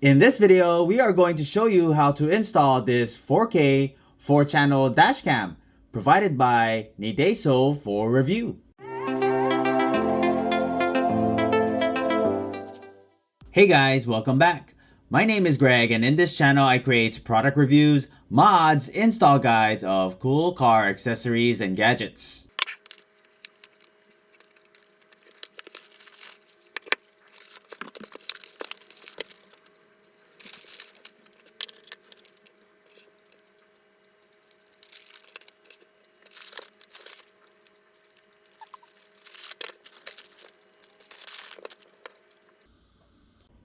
In this video, we are going to show you how to install this 4K 4-channel dashcam provided by Neideso for review. Hey guys, welcome back. My name is Greg, and in this channel I create product reviews, mods, install guides of cool car accessories and gadgets.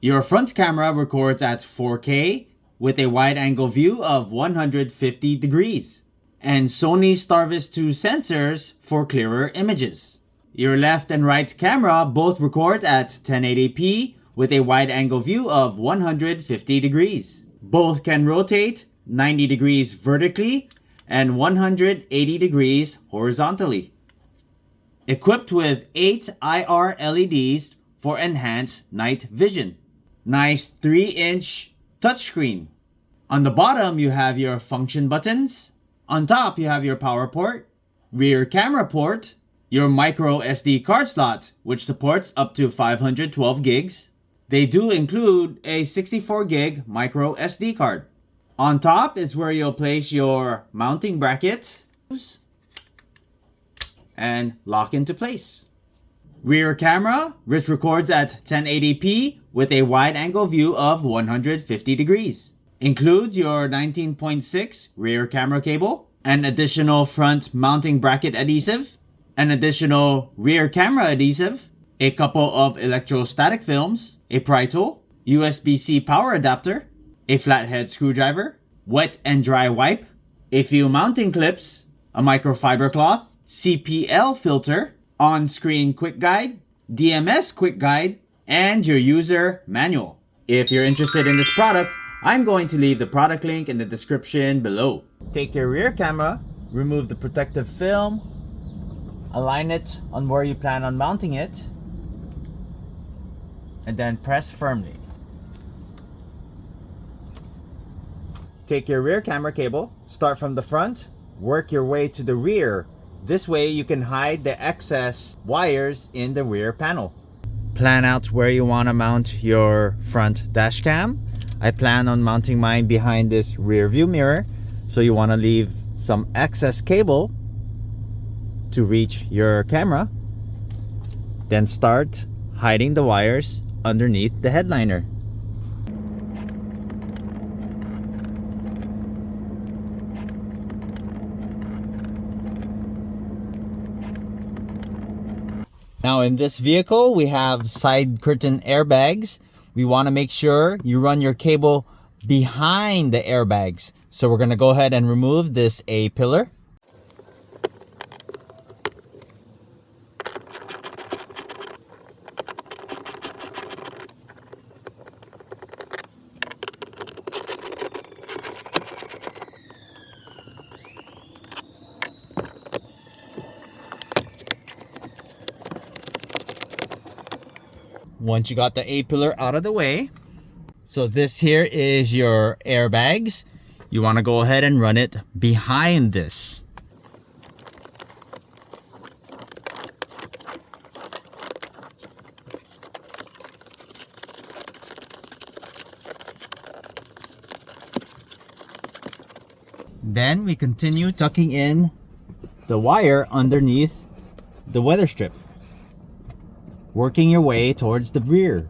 Your front camera records at 4K with a wide-angle view of 150 degrees and Sony Starvis 2 sensors for clearer images. Your left and right camera both record at 1080p with a wide-angle view of 150 degrees. Both can rotate 90 degrees vertically and 180 degrees horizontally. Equipped with 8 IR LEDs for enhanced night vision. Nice 3-inch touchscreen. On the bottom, you have your function buttons. On top, you have your power port, rear camera port, your micro SD card slot, which supports up to 512 gigs. They do include a 64 gig micro SD card. On top is where you'll place your mounting bracket and lock into place. Rear camera, which records at 1080p with a wide-angle view of 150 degrees. Includes your 19.6 rear camera cable, an additional front mounting bracket adhesive, an additional rear camera adhesive, a couple of electrostatic films, a pry tool, USB-C power adapter, a flathead screwdriver, wet and dry wipe, a few mounting clips, a microfiber cloth, CPL filter, on-screen quick guide, DMS quick guide, and your user manual. If you're interested in this product, I'm going to leave the product link in the description below. Take your rear camera, remove the protective film, align it on where you plan on mounting it, and then press firmly. Take your rear camera cable, start from the front, work your way to the rear. This way you can hide the excess wires in the rear panel. Plan out where you want to mount your front dash cam. I plan on mounting mine behind this rear view mirror, so you want to leave some excess cable to reach your camera. Then start hiding the wires underneath the headliner. Now in this vehicle, we have side curtain airbags. We want to make sure you run your cable behind the airbags. So we're going to go ahead and remove this A-pillar. Once you got the A-pillar out of the way, so this here is your airbags. You want to go ahead and run it behind this. Then we continue tucking in the wire underneath the weather strip, working your way towards the rear.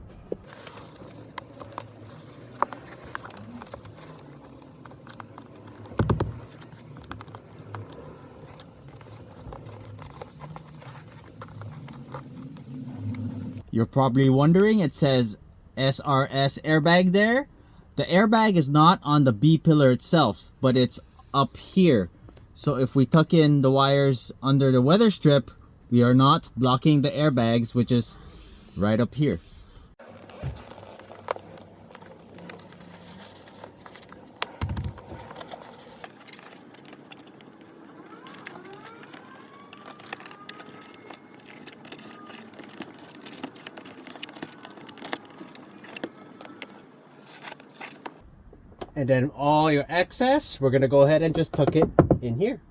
You're probably wondering, it says SRS airbag there. The airbag is not on the B pillar itself, but it's up here. So if we tuck in the wires under the weather strip, we are not blocking the airbags, which is right up here. And then all your excess, we're gonna go ahead and just tuck it in here.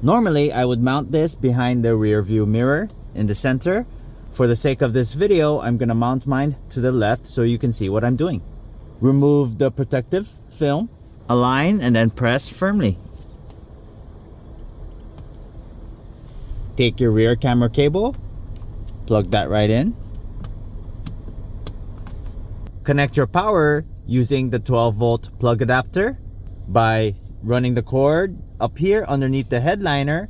Normally, I would mount this behind the rear view mirror in the center. For the sake of this video, I'm gonna mount mine to the left so you can see what I'm doing. Remove the protective film, align, and then press firmly. Take your rear camera cable, plug that right in. Connect your power using the 12-volt plug adapter by running the cord up here underneath the headliner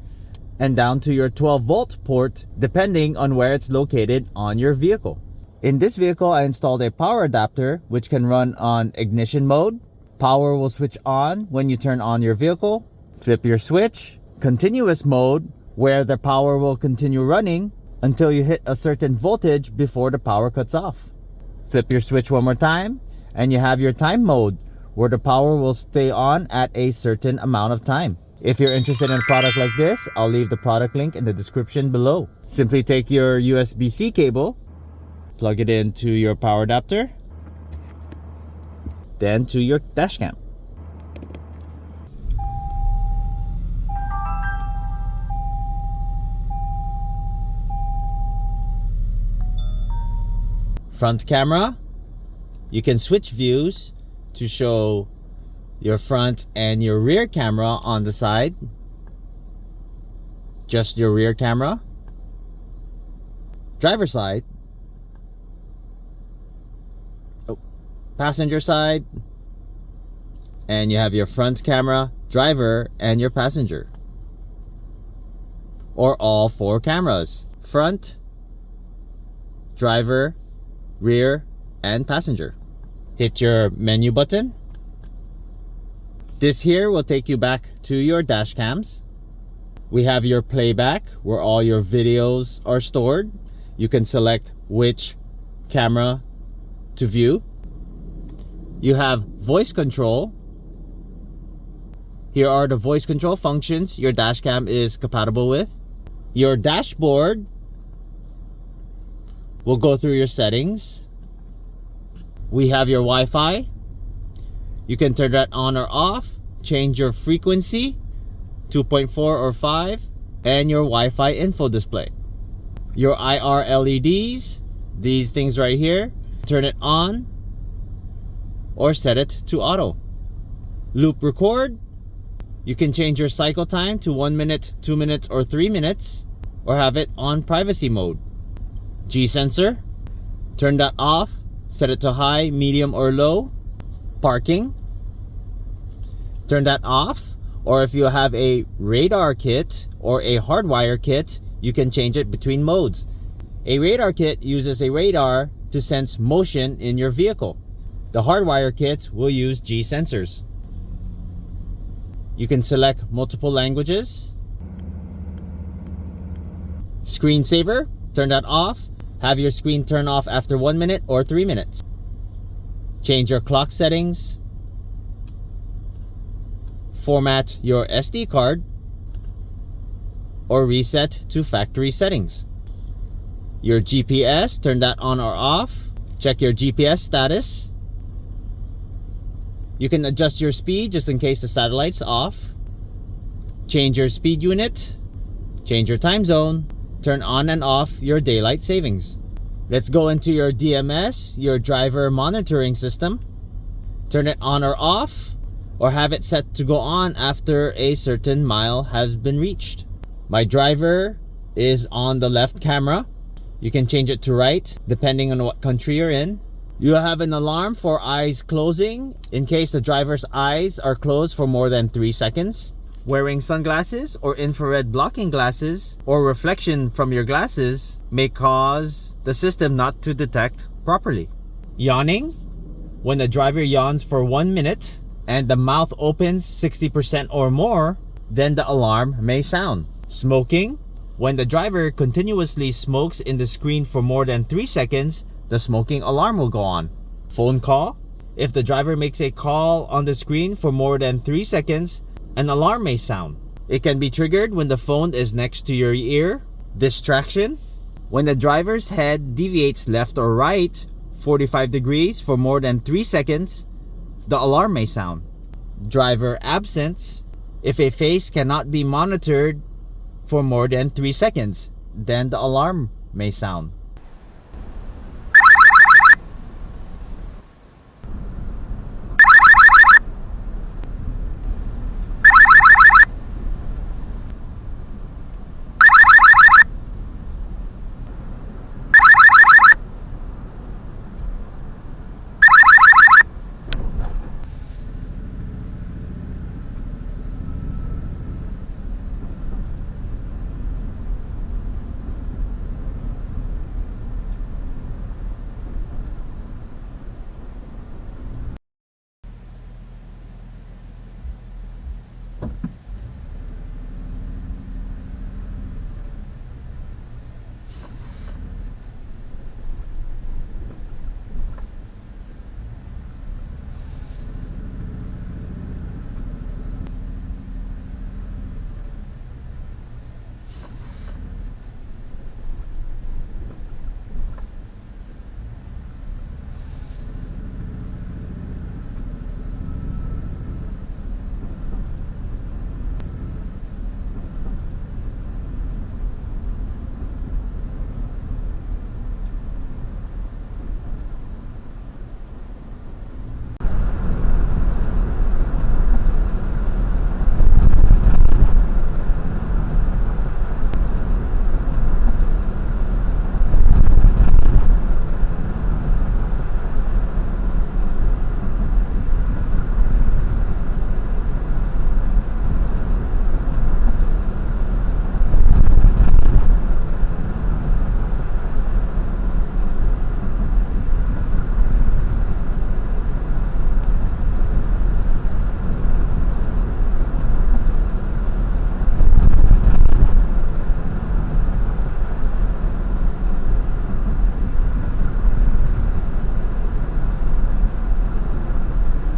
and down to your 12-volt port depending on where it's located on your vehicle. In this vehicle, I installed a power adapter which can run on ignition mode. Power will switch on when you turn on your vehicle. Flip your switch. Continuous mode, where the power will continue running until you hit a certain voltage before the power cuts off. Flip your switch one more time and you have your time mode, where the power will stay on at a certain amount of time. If you're interested in a product like this, I'll leave the product link in the description below. Simply take your USB-C cable, plug it into your power adapter, then to your dashcam. Front camera, you can switch views to show your front and your rear camera on the side. Just your rear camera. Driver side. Passenger side. And you have your front camera, driver, and your passenger. Or all four cameras. Front, driver, rear, and passenger. Hit your menu button. This here will take you back to your dash cams. We have your playback, where all your videos are stored. You can select which camera to view. You have voice control. Here are the voice control functions your dash cam is compatible with. Your dashboard will go through your settings. We have your Wi-Fi. You can turn that on or off, change your frequency, 2.4 or 5, and your Wi-Fi info display. Your IR LEDs, these things right here, turn it on or set it to auto. Loop record, you can change your cycle time to 1 minute, 2 minutes, or 3 minutes, or have it on privacy mode. G sensor, turn that off, set it to high, medium, or low. Parking, turn that off, or if you have a radar kit or a hardwire kit, you can change it between modes. A radar kit uses a radar to sense motion in your vehicle. The hardwire kits will use G sensors. You can select multiple languages. Screensaver, turn that off. Have your screen turn off after 1 minute or 3 minutes. Change your clock settings. Format your SD card or reset to factory settings. Your GPS, turn that on or off. Check your GPS status. You can adjust your speed just in case the satellite's off. Change your speed unit. Change your time zone. Turn on and off your daylight savings. Let's go into your DMS, your driver monitoring system. Turn it on or off, or have it set to go on after a certain mile has been reached. My driver is on the left camera. You can change it to right depending on what country you're in. You have an alarm for eyes closing in case the driver's eyes are closed for more than 3 seconds. Wearing sunglasses or infrared blocking glasses or reflection from your glasses may cause the system not to detect properly. Yawning, when the driver yawns for 1 minute and the mouth opens 60% or more, then the alarm may sound. Smoking, when the driver continuously smokes in the screen for more than 3 seconds, the smoking alarm will go on. Phone call. If the driver makes a call on the screen for more than 3 seconds, an alarm may sound. It can be triggered when the phone is next to your ear. Distraction. When the driver's head deviates left or right 45 degrees for more than 3 seconds, the alarm may sound. Driver absence. If a face cannot be monitored for more than 3 seconds, then the alarm may sound.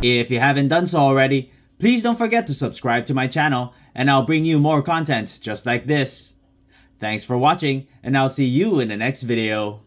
If you haven't done so already, please don't forget to subscribe to my channel and I'll bring you more content just like this. Thanks for watching and I'll see you in the next video.